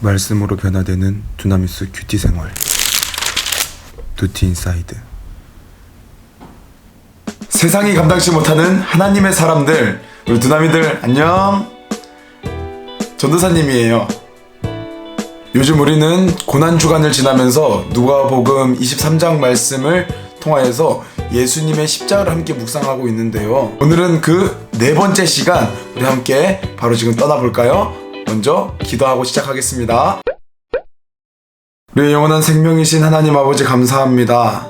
말씀으로 변화되는 두나미스 큐티 생활. 두티 인사이드. 세상이 감당치 못하는 하나님의 사람들, 우리 두나미들 안녕. 전도사님이에요. 요즘 우리는 고난주간을 지나면서 누가복음 23장 말씀을 통하여서 예수님의 십자가를 함께 묵상하고 있는데요. 오늘은 그 네 번째 시간 우리 함께 바로 지금 떠나볼까요? 먼저 기도하고 시작하겠습니다. 우리의 영원한 생명이신 하나님 아버지 감사합니다.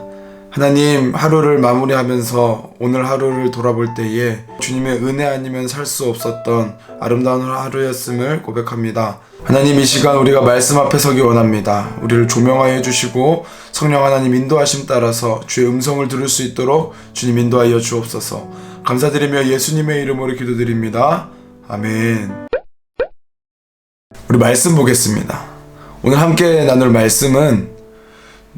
하나님, 하루를 마무리하면서 오늘 하루를 돌아볼 때에 주님의 은혜 아니면 살 수 없었던 아름다운 하루였음을 고백합니다. 하나님, 이 시간 우리가 말씀 앞에 서기 원합니다. 우리를 조명하여 주시고 성령 하나님 인도하심 따라서 주의 음성을 들을 수 있도록 주님 인도하여 주옵소서. 감사드리며 예수님의 이름으로 기도드립니다. 아멘. 우리 말씀 보겠습니다. 오늘 함께 나눌 말씀은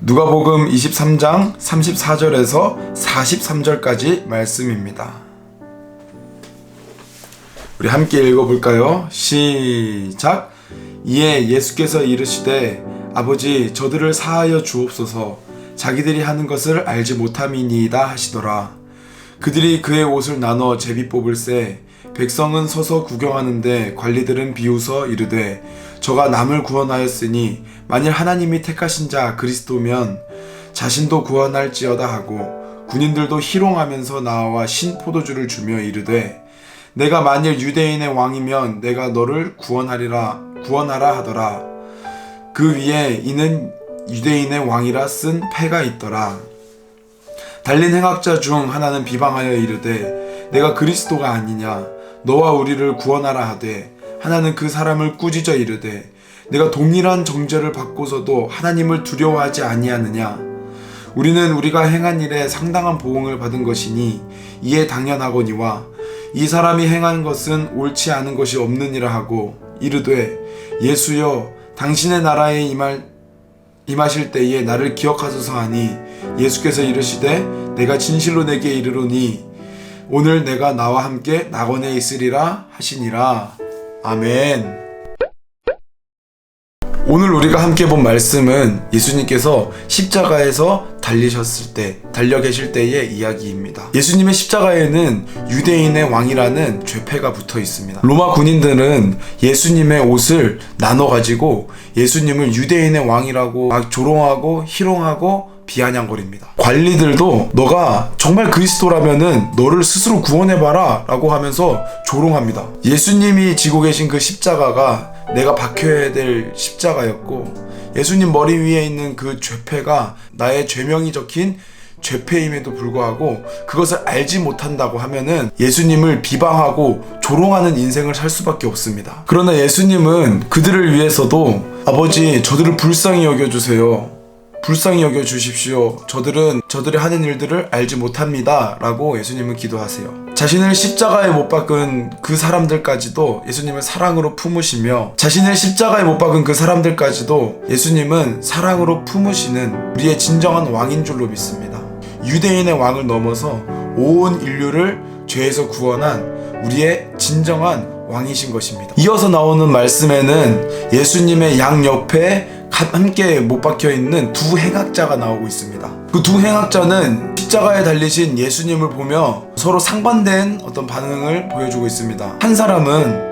누가복음 23장 34절에서 43절까지 말씀입니다. 우리 함께 읽어볼까요? 시작! 이에 예수께서 이르시되 아버지 저들을 사하여 주옵소서. 자기들이 하는 것을 알지 못함이니이다 하시더라. 그들이 그의 옷을 나눠 제비 뽑을새 백성은 서서 구경하는데 관리들은 비웃어 이르되 저가 남을 구원하였으니 만일 하나님이 택하신 자 그리스도면 자신도 구원할지어다 하고 군인들도 희롱하면서 나와 신 포도주를 주며 이르되 내가 만일 유대인의 왕이면 내가 너를 구원하라 하더라. 그 위에 이는 유대인의 왕이라 쓴 패가 있더라. 달린 행악자 중 하나는 비방하여 이르되 내가 그리스도가 아니냐 너와 우리를 구원하라 하되 하나는 그 사람을 꾸짖어 이르되 내가 동일한 정죄를 받고서도 하나님을 두려워하지 아니하느냐. 우리는 우리가 행한 일에 상당한 보응을 받은 것이니 이에 당연하거니와 이 사람이 행한 것은 옳지 않은 것이 없느니라 하고 이르되 예수여 당신의 나라에 임하실 때에 나를 기억하소서 하니 예수께서 이르시되 내가 진실로 내게 이르노니 오늘 내가 나와 함께 낙원에 있으리라 하시니라. 아멘. 오늘 우리가 함께 본 말씀은 예수님께서 십자가에서 달려 계실 때의 이야기입니다. 예수님의 십자가에는 유대인의 왕이라는 죄패가 붙어 있습니다. 로마 군인들은 예수님의 옷을 나눠가지고 예수님을 유대인의 왕이라고 막 조롱하고 희롱하고 비아냥거립니다. 관리들도 너가 정말 그리스도라면은 너를 스스로 구원해봐라 라고 하면서 조롱합니다. 예수님이 지고 계신 그 십자가가 내가 박혀야 될 십자가였고 예수님 머리 위에 있는 그 죄패가 나의 죄명이 적힌 죄패임에도 불구하고 그것을 알지 못한다고 하면은 예수님을 비방하고 조롱하는 인생을 살 수밖에 없습니다. 그러나 예수님은 그들을 위해서도 아버지 저들을 불쌍히 여겨주세요. 불쌍히 여겨주십시오. 저들이 하는 일들을 알지 못합니다 라고 예수님은 기도하세요. 자신을 십자가에 못 박은 그 사람들까지도 예수님은 사랑으로 품으시며 자신을 십자가에 못 박은 그 사람들까지도 예수님은 사랑으로 품으시는 우리의 진정한 왕인 줄로 믿습니다. 유대인의 왕을 넘어서 온 인류를 죄에서 구원한 우리의 진정한 왕이신 것입니다. 이어서 나오는 말씀에는 예수님의 양옆에 함께 못 박혀 있는 두 행악자가 나오고 있습니다. 그 두 행악자는 십자가에 달리신 예수님을 보며 서로 상반된 어떤 반응을 보여주고 있습니다. 한 사람은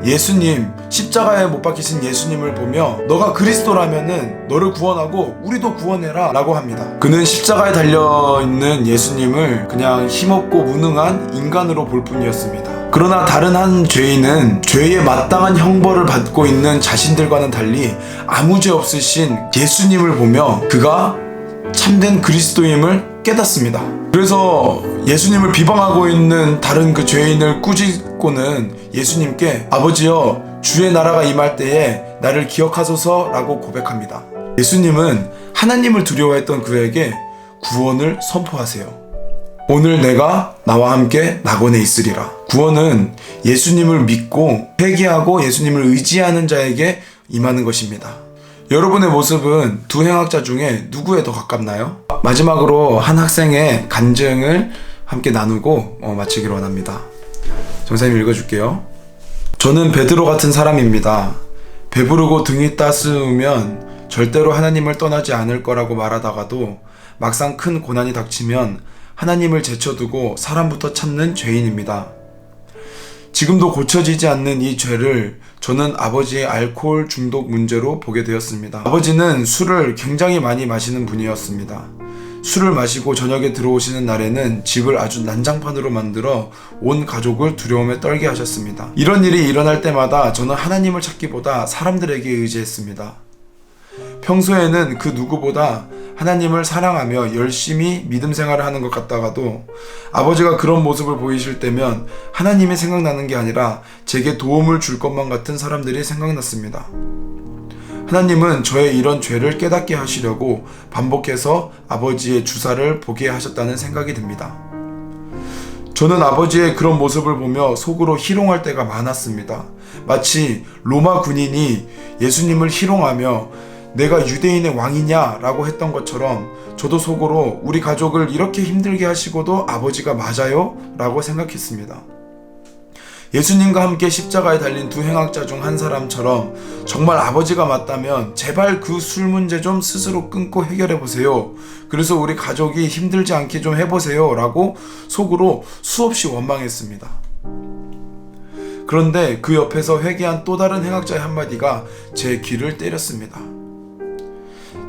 예수님, 십자가에 못 박히신 예수님을 보며 너가 그리스도라면은 너를 구원하고 우리도 구원해라 라고 합니다. 그는 십자가에 달려있는 예수님을 그냥 힘없고 무능한 인간으로 볼 뿐이었습니다. 그러나 다른 한 죄인은 죄에 마땅한 형벌을 받고 있는 자신들과는 달리 아무 죄 없으신 예수님을 보며 그가 참된 그리스도임을 깨닫습니다. 그래서 예수님을 비방하고 있는 다른 그 죄인을 꾸짖고는 예수님께 아버지여 주의 나라가 임할 때에 나를 기억하소서 라고 고백합니다. 예수님은 하나님을 두려워했던 그에게 구원을 선포하세요. 오늘 내가 나와 함께 낙원에 있으리라. 구원은 예수님을 믿고 회개하고 예수님을 의지하는 자에게 임하는 것입니다. 여러분의 모습은 두 행악자 중에 누구에 더 가깝나요? 마지막으로 한 학생의 간증을 함께 나누고 마치기를 원합니다. 전사님 읽어줄게요. 저는 베드로 같은 사람입니다. 배부르고 등이 따스우면 절대로 하나님을 떠나지 않을 거라고 말하다가도 막상 큰 고난이 닥치면 하나님을 제쳐두고 사람부터 찾는 죄인입니다. 지금도 고쳐지지 않는 이 죄를 저는 아버지의 알코올 중독 문제로 보게 되었습니다. 아버지는 술을 굉장히 많이 마시는 분이었습니다. 술을 마시고 저녁에 들어오시는 날에는 집을 아주 난장판으로 만들어 온 가족을 두려움에 떨게 하셨습니다. 이런 일이 일어날 때마다 저는 하나님을 찾기보다 사람들에게 의지했습니다. 평소에는 그 누구보다 하나님을 사랑하며 열심히 믿음 생활을 하는 것 같다가도 아버지가 그런 모습을 보이실 때면 하나님이 생각나는 게 아니라 제게 도움을 줄 것만 같은 사람들이 생각났습니다. 하나님은 저의 이런 죄를 깨닫게 하시려고 반복해서 아버지의 주사를 보게 하셨다는 생각이 듭니다. 저는 아버지의 그런 모습을 보며 속으로 희롱할 때가 많았습니다. 마치 로마 군인이 예수님을 희롱하며 내가 유대인의 왕이냐 라고 했던 것처럼 저도 속으로 우리 가족을 이렇게 힘들게 하시고도 아버지가 맞아요? 라고 생각했습니다. 예수님과 함께 십자가에 달린 두 행악자 중 한 사람처럼 정말 아버지가 맞다면 제발 그 술 문제 좀 스스로 끊고 해결해 보세요. 그래서 우리 가족이 힘들지 않게 좀 해보세요 라고 속으로 수없이 원망했습니다. 그런데 그 옆에서 회개한 또 다른 행악자의 한마디가 제 귀를 때렸습니다.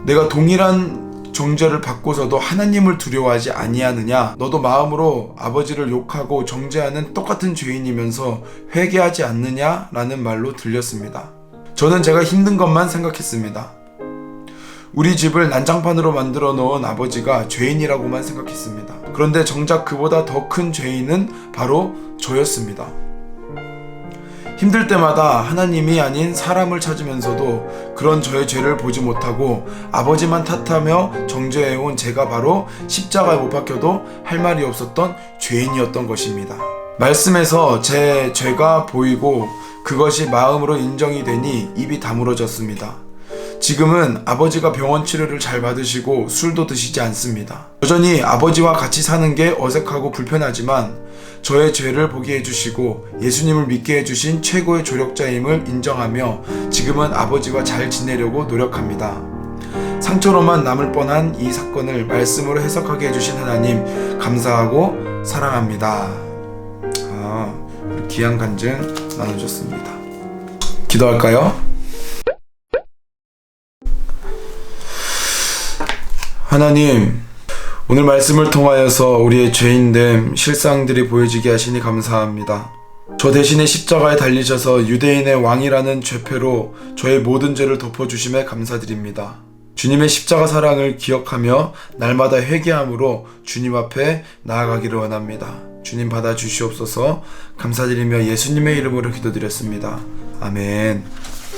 내가 동일한 정죄를 받고서도 하나님을 두려워하지 아니하느냐? 너도 마음으로 아버지를 욕하고 정죄하는 똑같은 죄인이면서 회개하지 않느냐? 라는 말로 들렸습니다. 저는 제가 힘든 것만 생각했습니다. 우리 집을 난장판으로 만들어 놓은 아버지가 죄인이라고만 생각했습니다. 그런데 정작 그보다 더 큰 죄인은 바로 저였습니다. 힘들 때마다 하나님이 아닌 사람을 찾으면서도 그런 저의 죄를 보지 못하고 아버지만 탓하며 정죄해온 제가 바로 십자가에 못 박혀도 할 말이 없었던 죄인이었던 것입니다. 말씀에서 제 죄가 보이고 그것이 마음으로 인정이 되니 입이 다물어졌습니다. 지금은 아버지가 병원 치료를 잘 받으시고 술도 드시지 않습니다. 여전히 아버지와 같이 사는 게 어색하고 불편하지만 저의 죄를 보게 해주시고 예수님을 믿게 해주신 최고의 조력자임을 인정하며 지금은 아버지와 잘 지내려고 노력합니다. 상처로만 남을 뻔한 이 사건을 말씀으로 해석하게 해주신 하나님 감사하고 사랑합니다. 귀한 간증 나눠줬습니다. 기도할까요? 하나님, 오늘 말씀을 통하여서 우리의 죄인됨, 실상들이 보여지게 하시니 감사합니다. 저 대신에 십자가에 달리셔서 유대인의 왕이라는 죄패로 저의 모든 죄를 덮어주심에 감사드립니다. 주님의 십자가 사랑을 기억하며 날마다 회개함으로 주님 앞에 나아가기를 원합니다. 주님 받아주시옵소서. 감사드리며 예수님의 이름으로 기도드렸습니다. 아멘.